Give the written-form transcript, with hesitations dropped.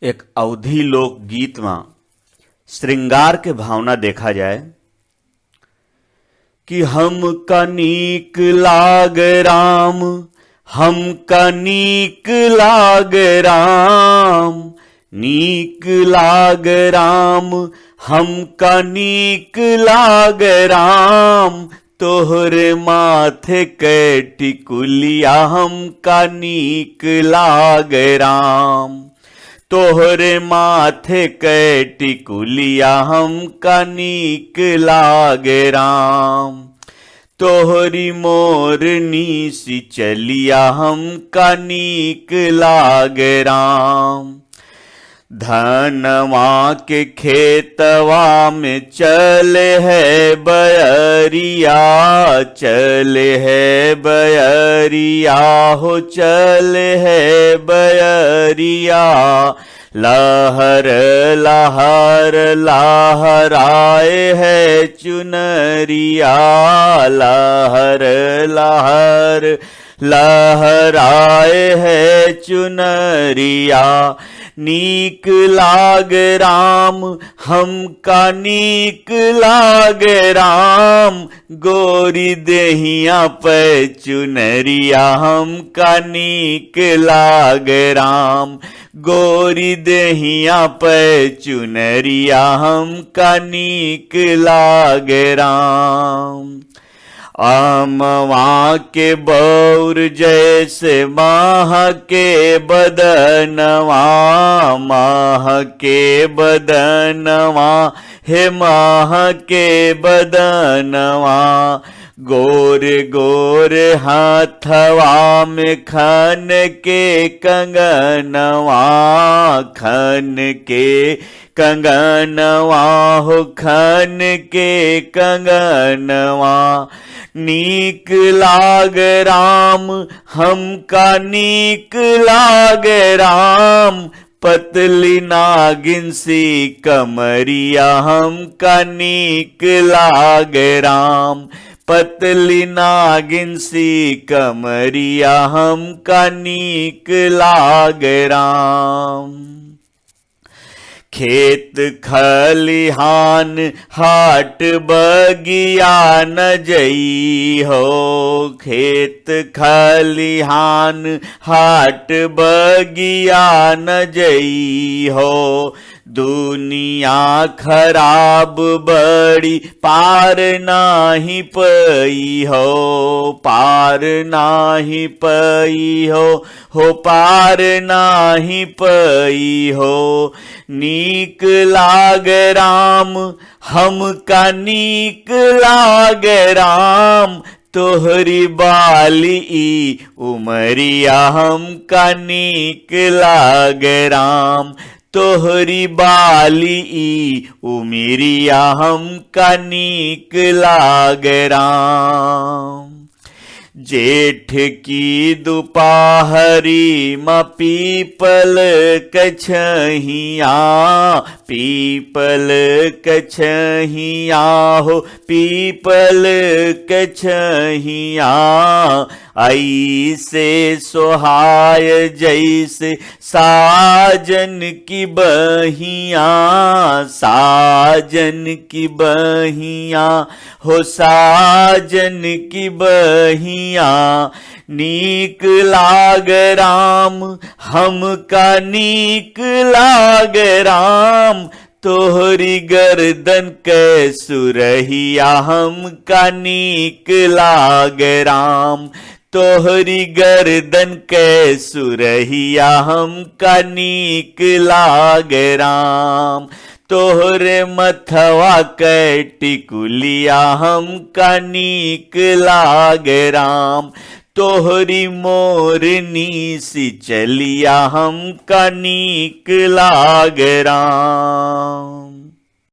एक अवधी लोक गीत में श्रृंगार के भावना देखा जाए कि हमका नीक लाग राम, हमका नीक लाग राम, नीक लाग राम, हमका नीक लाग राम, तोहरे माथे के टिकुलिया हमका नीक लाग राम, तोहरे माथे के टिकुलिया हमका नीक लागे राम, तोहरी मोरनी सी चलिया हमका नीक लागे राम, धनवा के खेतवा में चले है बयरिया, चले है बयरिया हो चले है बयरिया, लहर लहर लहराए है चुनरिया, लहर लहर लहराए है चुनरिया, नीक लाग राम, हमका नीक लाग राम, गोरी देहिया पे चुनरिया हमका नीक लाग राम, गोरी देहिया पे चुनरिया हमका नीक लाग राम, आमवा के बौर जैसे माह के बदनवा, माह के बदनवा हे माह के बदनवा, गोर गोर हाथवा में खन के कंगनवा, खन के कंगनवा हो खन के कंगनवा, नीक लाग राम, हमका नीक लाग राम, पतली नागिन सी कमरिया हमका नीक लाग राम, पतली नागिन सी कमरिया हमका नीक लाग राम, खेत खलिहान हाट बगिया न जई हो, खेत खलिहान हाट बगिया न जई हो, दुनिया खराब बड़ी पार नाही पई हो, पार नाही पई हो पार नाही पई हो, नीक लाग राम, हमका नीक लाग राम, तोहरी बाली उमरिया हमका नीक लाग राम, तोहरी बाली उमरिया हमका नीक लाग राम, जेठ की दोपहरी में पीपल कछहिया, पीपल कछहिया हो पीपल कछहिया, ऐसे सोहाय जैसे साजन की बहिया, साजन की बहिया हो साजन की बहिया, नीक लाग राम, हमका नीक लाग राम, तोहरी गर्दन के सुरहिया हमका नीक लाग राम, तोहरी गर्दन के सुरहिया हमका नीक लाग राम, तोहरे मथवा के टिकुलिया हमका नीक लाग राम, तोहरी मोरनी सी चलिया हमका नीक लाग राम।